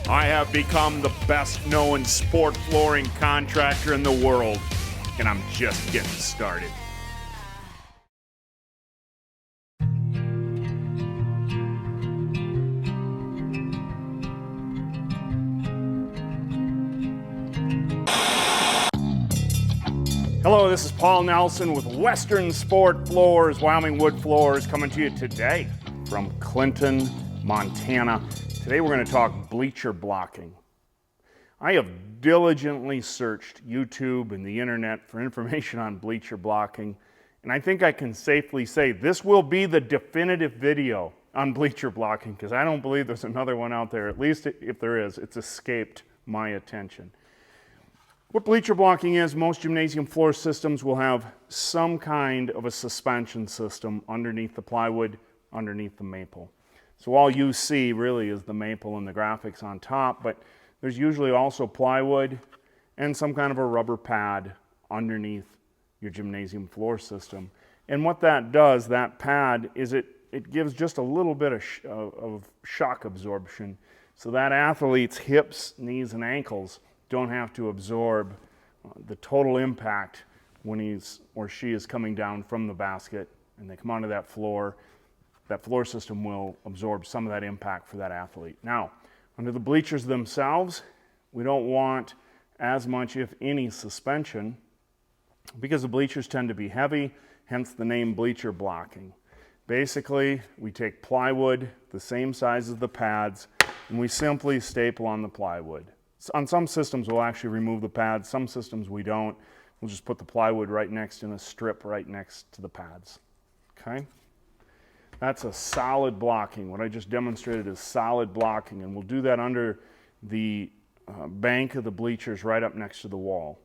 I have become the best known sport flooring contractor in the world, and I'm just getting started. Hello, this is Paul Nelson with Western Sport Floors, Wyoming Wood Floors, coming to you today from Clinton, Montana. Today we're going to talk bleacher blocking. I have diligently searched YouTube and the internet for information on bleacher blocking, and I think I can safely say this will be the definitive video on bleacher blocking, because I don't believe there's another one out there. At least if there is, it's escaped my attention. What bleacher blocking is, most gymnasium floor systems will have some kind of a suspension system underneath the plywood, underneath the maple. So all you see really is the maple and the graphics on top, but there's usually also plywood and some kind of a rubber pad underneath your gymnasium floor system. And what that does, that pad, is it gives just a little bit of shock absorption, so that athlete's hips, knees, and ankles don't have to absorb the total impact when he's or she is coming down from the basket and they come onto that floor. That floor system will absorb some of that impact for that athlete. Now, under the bleachers themselves, we don't want as much, if any, suspension, because the bleachers tend to be heavy, hence the name bleacher blocking. Basically, we take plywood, the same size as the pads, and we simply staple on the plywood. On some systems, we'll actually remove the pads. Some systems we don't. We'll just put the plywood right next in a strip right next to the pads. Okay? That's a solid blocking. What I just demonstrated is solid blocking, and we'll do that under the bank of the bleachers right up next to the wall.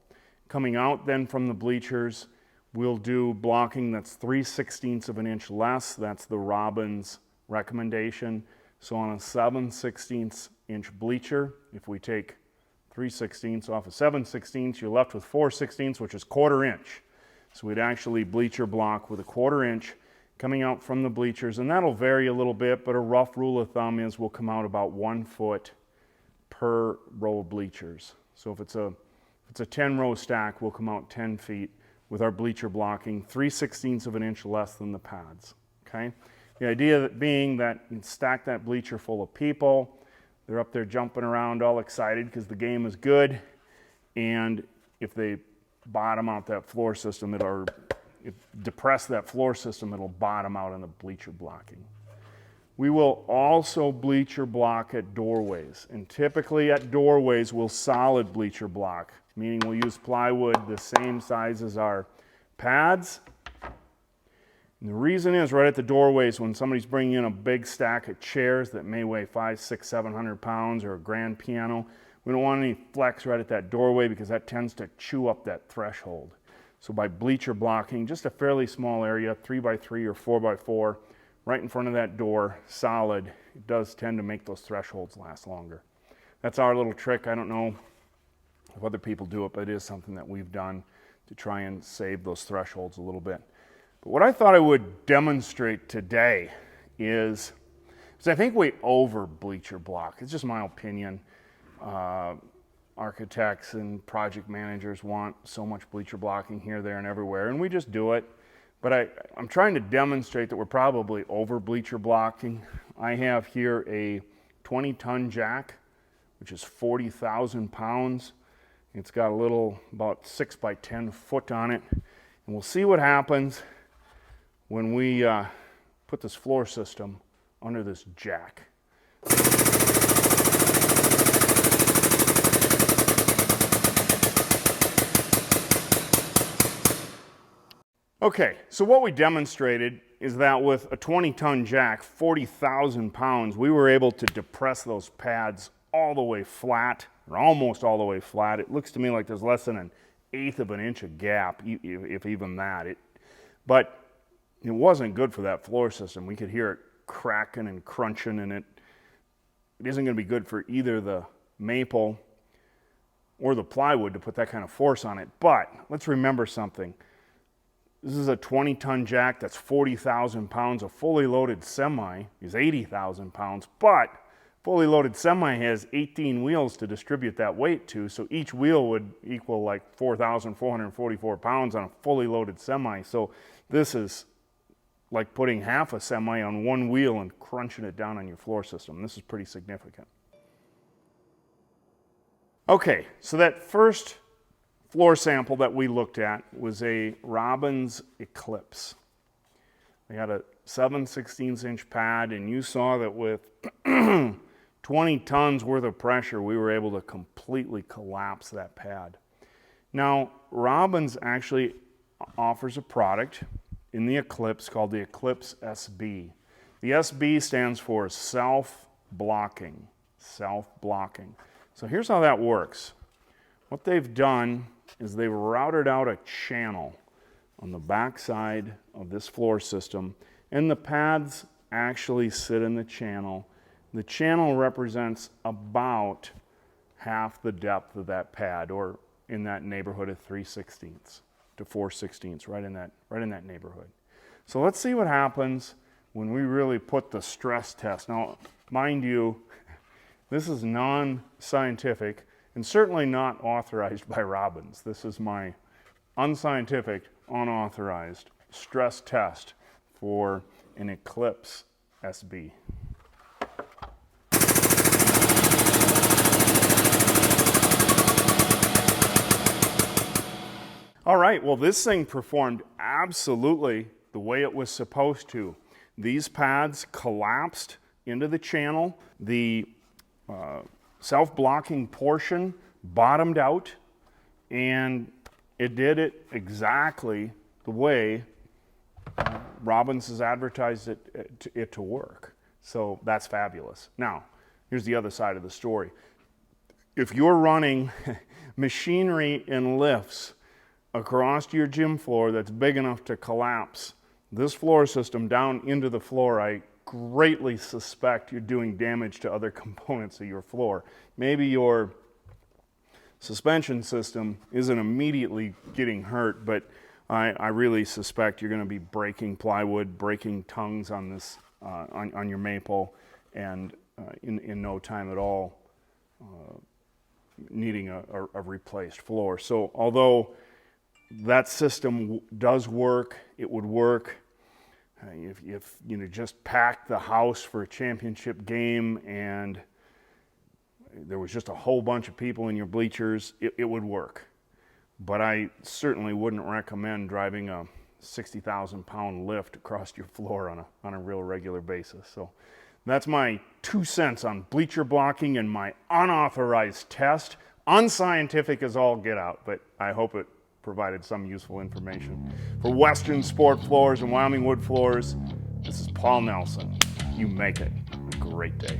Coming out then from the bleachers, we'll do blocking that's 3/16 of an inch less. That's the Robbins recommendation. So on a 7/16 inch bleacher, if we take 3/16 off of 7/16, you're left with 4/16, which is 1/4 inch. So we'd actually bleacher block with a 1/4 inch coming out from the bleachers, and that'll vary a little bit, but a rough rule of thumb is we'll come out about 1 foot per row of bleachers. So if it's a 10-row stack, we'll come out 10 feet with our bleacher blocking, 3/16 of an inch less than the pads. Okay? The idea being that you stack that bleacher full of people, they're up there jumping around all excited because the game is good, and if they bottom out that floor system, depress that floor system, it'll bottom out on the bleacher blocking. We will also bleacher block at doorways, and typically at doorways we'll solid bleacher block, meaning we'll use plywood the same size as our pads. And the reason is, right at the doorways, when somebody's bringing in a big stack of chairs that may weigh 500, 600, 700 pounds, or a grand piano, we don't want any flex right at that doorway because that tends to chew up that threshold. So by bleacher blocking, just a fairly small area, 3x3 or 4x4, right in front of that door, solid, it does tend to make those thresholds last longer. That's our little trick. I don't know if other people do it, but it is something that we've done to try and save those thresholds a little bit. But what I thought I would demonstrate today is I think we over bleacher block. It's just my opinion. Architects and project managers want so much bleacher blocking here, there, and everywhere, and we just do it. But I'm trying to demonstrate that we're probably over bleacher blocking. I have here a 20-ton jack, which is 40,000 pounds. It's got a little about 6x10 foot on it, and we'll see what happens when we put this floor system under this jack. Okay, so what we demonstrated is that with a 20-ton jack, 40,000 pounds, we were able to depress those pads all the way flat, or almost all the way flat. It looks to me like there's less than 1/8 of an inch of gap, if even that. But it wasn't good for that floor system. We could hear it cracking and crunching, and it isn't going to be good for either the maple or the plywood to put that kind of force on it. But let's remember something. This is a 20-ton jack that's 40,000 pounds. A fully loaded semi is 80,000 pounds, but fully loaded semi has 18 wheels to distribute that weight to, so each wheel would equal like 4,444 pounds on a fully loaded semi. So this is like putting half a semi on one wheel and crunching it down on your floor system. This is pretty significant. Okay, so that first floor sample that we looked at was a Robbins Eclipse. They had a 7/16 inch pad, and you saw that with 20 tons worth of pressure, we were able to completely collapse that pad. Now, Robbins actually offers a product in the Eclipse called the Eclipse SB. The SB stands for self-blocking, self-blocking. So here's how that works. What they've done is they've routed out a channel on the back side of this floor system, and the pads actually sit in the channel. The channel represents about half the depth of that pad, or in that neighborhood of 3/16 to 4/16, right in that neighborhood. So let's see what happens when we really put the stress test. Now, mind you, this is non-scientific and certainly not authorized by Robbins. This is my unscientific, unauthorized stress test for an Eclipse SB. All right, well, this thing performed absolutely the way it was supposed to. These pads collapsed into the channel. The self-blocking portion bottomed out, and it did it exactly the way Robbins has advertised it to work. So that's fabulous. Now, here's the other side of the story. If you're running machinery and lifts across your gym floor that's big enough to collapse this floor system down into the floor, I greatly suspect you're doing damage to other components of your floor. Maybe your suspension system isn't immediately getting hurt, but I really suspect you're going to be breaking plywood, breaking tongues on this on your maple, and in no time at all needing a replaced floor. So although that system does work, it would work if you know, just packed the house for a championship game and there was just a whole bunch of people in your bleachers, it would work. But I certainly wouldn't recommend driving a 60,000 pound lift across your floor on a real regular basis. So that's my 2 cents on bleacher blocking and my unauthorized test. Unscientific as all get out, but I hope it provided some useful information. For Western Sport Floors and Wyoming Wood Floors, this is Paul Nelson. You make it a great day.